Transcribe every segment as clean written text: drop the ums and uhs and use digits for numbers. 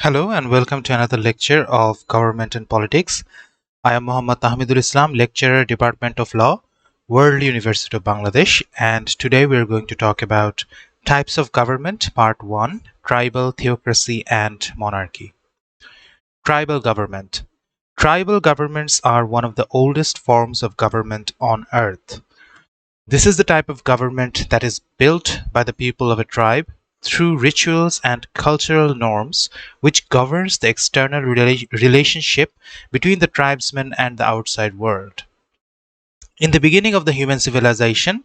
Hello and welcome to another lecture of Government and Politics. I am Muhammad Tahmidul Islam, lecturer, Department of Law, World University of Bangladesh, and today we are going to talk about types of government, part 1, tribal, theocracy, and monarchy. Tribal government. Tribal governments are one of the oldest forms of government on earth. This is the type of government that is built by the people of a tribe through rituals and cultural norms, which governs the external relationship between the tribesmen and the outside world. In the beginning of the human civilization,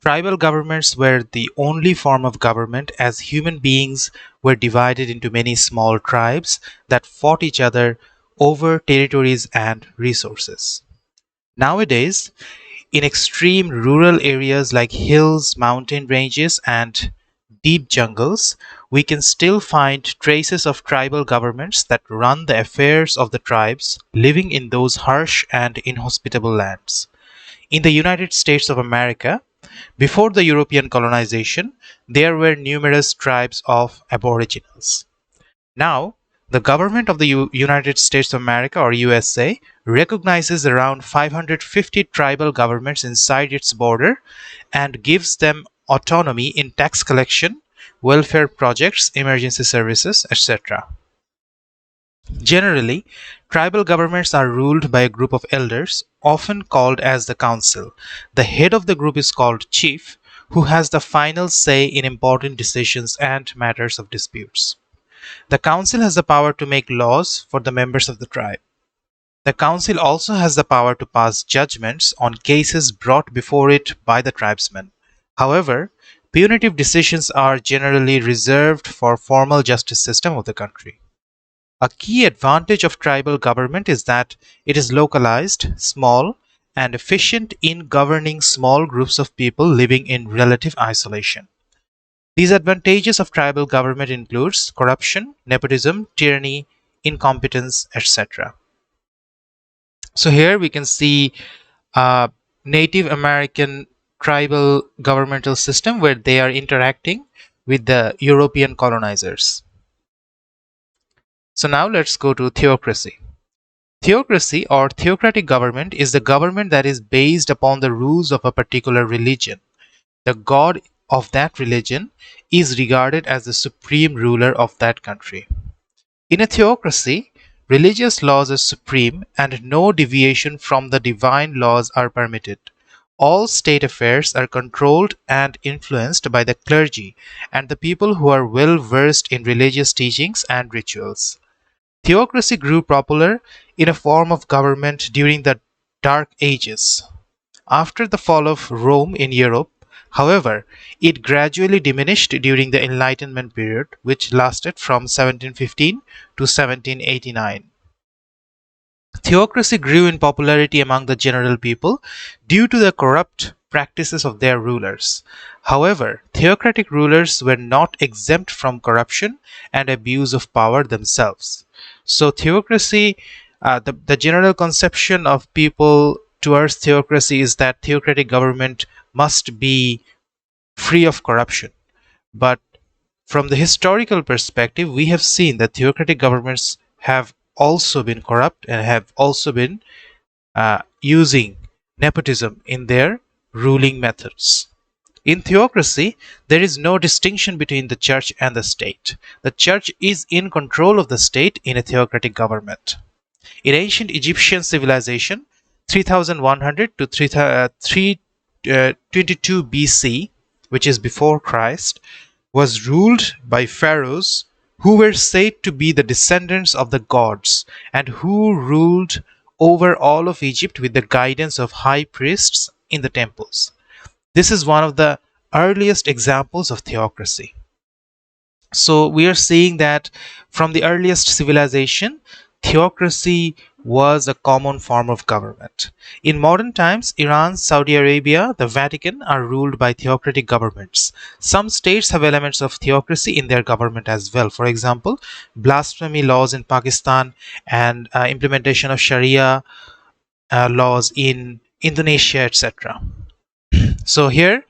tribal governments were the only form of government, as human beings were divided into many small tribes that fought each other over territories and resources. Nowadays, in extreme rural areas like hills, mountain ranges, and deep jungles, we can still find traces of tribal governments that run the affairs of the tribes living in those harsh and inhospitable lands. In the United States of America, before the European colonization, there were numerous tribes of Aboriginals. Now, the government of the United States of America, or USA, recognizes around 550 tribal governments inside its border and gives them autonomy in tax collection, welfare projects, emergency services, etc. Generally, tribal governments are ruled by a group of elders, often called as the council. The head of the group is called chief, who has the final say in important decisions and matters of disputes. The council has the power to make laws for the members of the tribe. The council also has the power to pass judgments on cases brought before it by the tribesmen. However, punitive decisions are generally reserved for formal justice system of the country. A key advantage of tribal government is that it is localized, small, and efficient in governing small groups of people living in relative isolation. These advantages of tribal government includes corruption, nepotism, tyranny, incompetence, etc. So here we can see a Native American tribal governmental system where they are interacting with the European colonizers. So now let's go to theocracy. Theocracy or theocratic government is the government that is based upon the rules of a particular religion. The god of that religion is regarded as the supreme ruler of that country. In a theocracy, religious laws are supreme and no deviation from the divine laws are permitted. All state affairs are controlled and influenced by the clergy and the people who are well versed in religious teachings and rituals. Theocracy grew popular in a form of government during the Dark Ages. After the fall of Rome in Europe, however, it gradually diminished during the Enlightenment period, which lasted from 1715 to 1789. Theocracy grew in popularity among the general people due to the corrupt practices of their rulers. However, theocratic rulers were not exempt from corruption and abuse of power themselves. So, theocracy, the general conception of people towards theocracy is that theocratic government must be free of corruption. But from the historical perspective, we have seen that theocratic governments have also been corrupt and have also been using nepotism in their ruling methods. In theocracy, there is no distinction between the church and the state. The church is in control of the state in a theocratic government. In ancient Egyptian civilization, 3100 to 322 BC, which is before Christ, was ruled by pharaohs who were said to be the descendants of the gods and who ruled over all of Egypt with the guidance of high priests in the temples. This is one of the earliest examples of theocracy. So we are seeing that from the earliest civilization, theocracy was a common form of government. In modern times, Iran, Saudi Arabia, the Vatican are ruled by theocratic governments. Some states have elements of theocracy in their government as well. For example, blasphemy laws in Pakistan and implementation of Sharia laws in Indonesia, etc. So here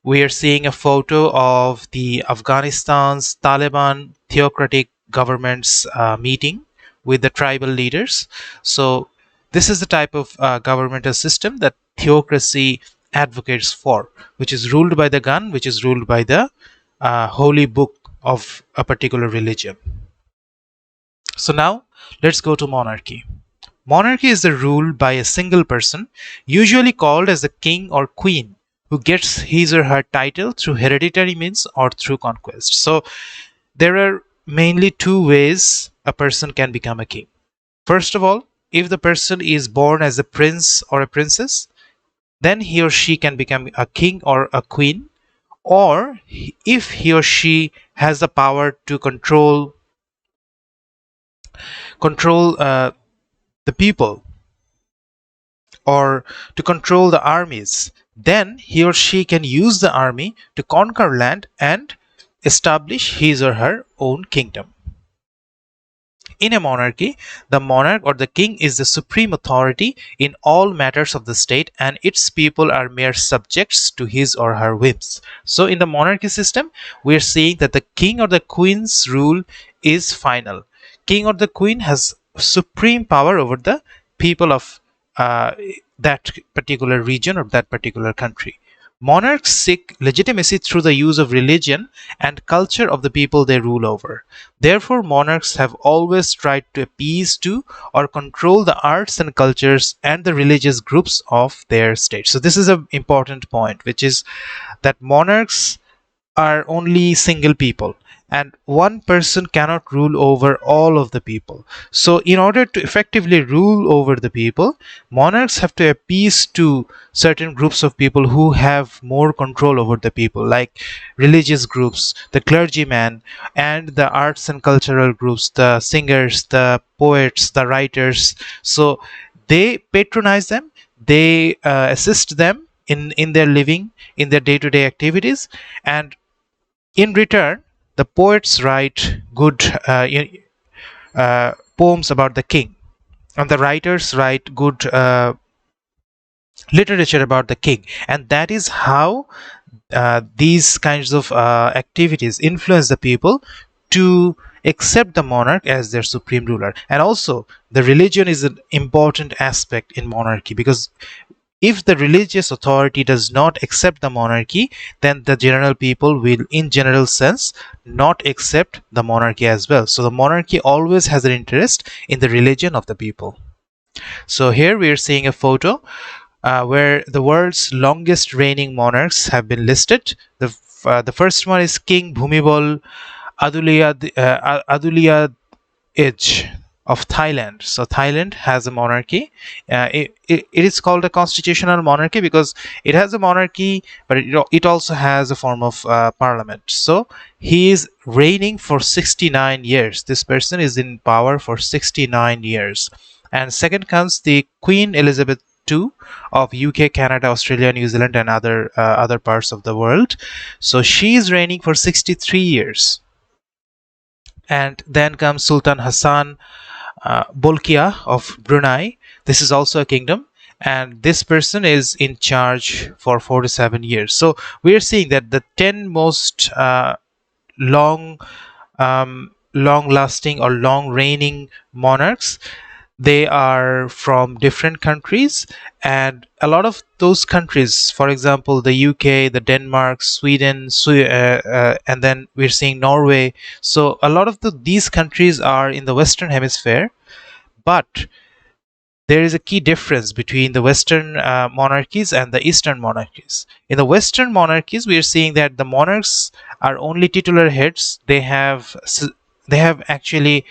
we are seeing a photo of the Afghanistan's Taliban theocratic governments meeting with the tribal leaders. So this is the type of governmental system that theocracy advocates for, which is ruled by the gun, which is ruled by the holy book of a particular religion. So now let's go to monarchy. Monarchy is the rule by a single person, usually called as the king or queen, who gets his or her title through hereditary means or through conquest. So there are mainly two ways a person can become a king. First of all, if the person is born as a prince or a princess, then he or she can become a king or a queen. Or if he or she has the power to control the people, or to control the armies, then he or she can use the army to conquer land and establish his or her own kingdom. In a monarchy, the monarch or the king is the supreme authority in all matters of the state, and its people are mere subjects to his or her whims. So, in the monarchy system, we are seeing that the king or the queen's rule is final. King or the queen has supreme power over the people of uh, that particular region or that particular country. Monarchs seek legitimacy through the use of religion and culture of the people they rule over. Therefore, monarchs have always tried to appease to or control the arts and cultures and the religious groups of their state. So, this is an important point, which is that monarchs are only single people, and one person cannot rule over all of the people. So in order to effectively rule over the people, monarchs have to appease to certain groups of people who have more control over the people, like religious groups, the clergyman, and the arts and cultural groups, the singers, the poets, the writers. So they patronize them, they assist them in their living, in their day-to-day activities, and in return, the poets write good poems about the king, and the writers write good literature about the king. And that is how these kinds of activities influence the people to accept the monarch as their supreme ruler. And also, the religion is an important aspect in monarchy, because if the religious authority does not accept the monarchy, then the general people will, in general sense, not accept the monarchy as well. So the monarchy always has an interest in the religion of the people. So here we are seeing a photo where the world's longest reigning monarchs have been listed. The first one is King Bhumibol Adulyadej of Thailand. So Thailand has a monarchy. It is called a constitutional monarchy because it has a monarchy, but it also has a form of parliament. So he is reigning for 69 years. This person is in power for 69 years. And second comes the Queen Elizabeth II of UK, Canada, Australia, New Zealand, and other parts of the world. So she is reigning for 63 years. And then comes Sultan Hassan Bolkiah of Brunei. This is also a kingdom, and this person is in charge for 47 years. So we are seeing that the 10 most long long lasting or long reigning monarchs, they are from different countries, and a lot of those countries, for example the UK, the Denmark, Sweden, and then we're seeing Norway. So a lot of these countries are in the Western Hemisphere, but there is a key difference between the Western monarchies and the Eastern monarchies. In the Western monarchies, we are seeing that the monarchs are only titular heads. They have actually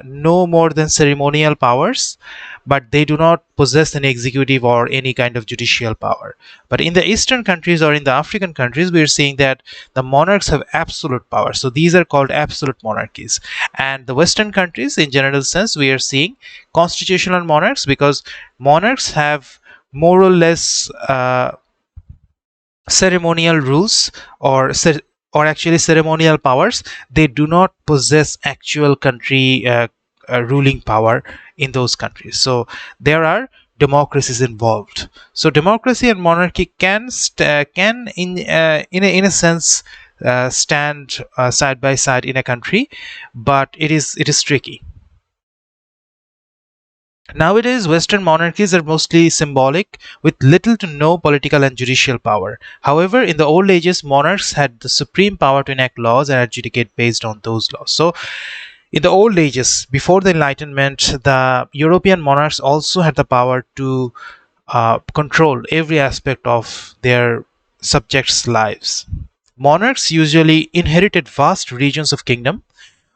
no more than ceremonial powers, but they do not possess an executive or any kind of judicial power. But in the Eastern countries or in the African countries, we are seeing that the monarchs have absolute power. So these are called absolute monarchies. And the Western countries, in general sense, we are seeing constitutional monarchs, because monarchs have more or less ceremonial rules, or actually ceremonial powers. They do not possess actual country ruling power in those countries. So there are democracies involved. So democracy and monarchy can in a sense stand side by side in a country, but it is tricky. Nowadays, Western monarchies are mostly symbolic, with little to no political and judicial power. However, in the old ages, monarchs had the supreme power to enact laws and adjudicate based on those laws. So, in the old ages, before the Enlightenment, the European monarchs also had the power to control every aspect of their subjects' lives. Monarchs usually inherited vast regions of kingdom,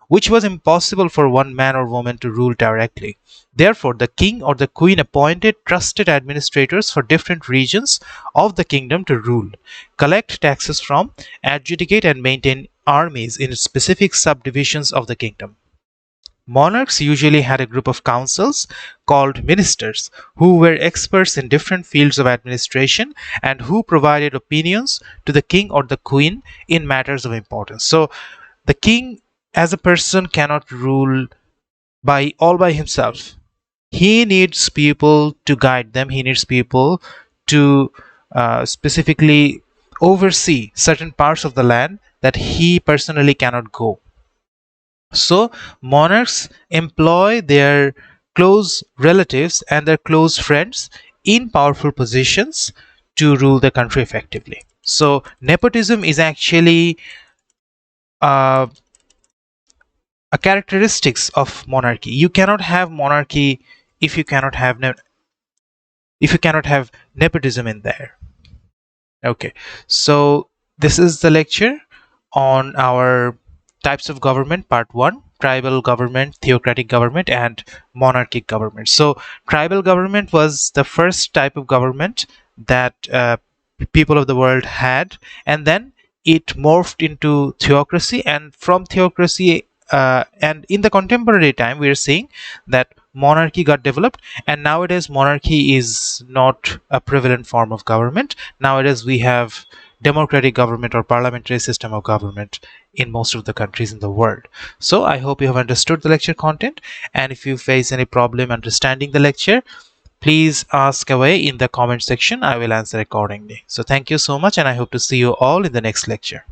which was impossible for one man or woman to rule directly. Therefore, the king or the queen appointed trusted administrators for different regions of the kingdom to rule, collect taxes from, adjudicate, and maintain armies in specific subdivisions of the kingdom. Monarchs usually had a group of councils called ministers who were experts in different fields of administration and who provided opinions to the king or the queen in matters of importance. So, the king as a person cannot rule by all by himself. He needs people to guide them. He needs people to specifically oversee certain parts of the land that he personally cannot go. So, monarchs employ their close relatives and their close friends in powerful positions to rule the country effectively. So, nepotism is actually uh, a characteristics of monarchy. You cannot have monarchy if you cannot have if you cannot have nepotism in there. Okay, so this is the lecture on our types of government, part 1: tribal government, theocratic government, and monarchic government. So, tribal government was the first type of government that people of the world had, and then it morphed into theocracy, and from theocracy, and in the contemporary time, we are seeing that monarchy got developed, and nowadays monarchy is not a prevalent form of government. Nowadays we have democratic government or parliamentary system of government in most of the countries in the world. So I hope you have understood the lecture content, and if you face any problem understanding the lecture, please ask away in the comment section. I will answer accordingly. So thank you so much, and I hope to see you all in the next lecture.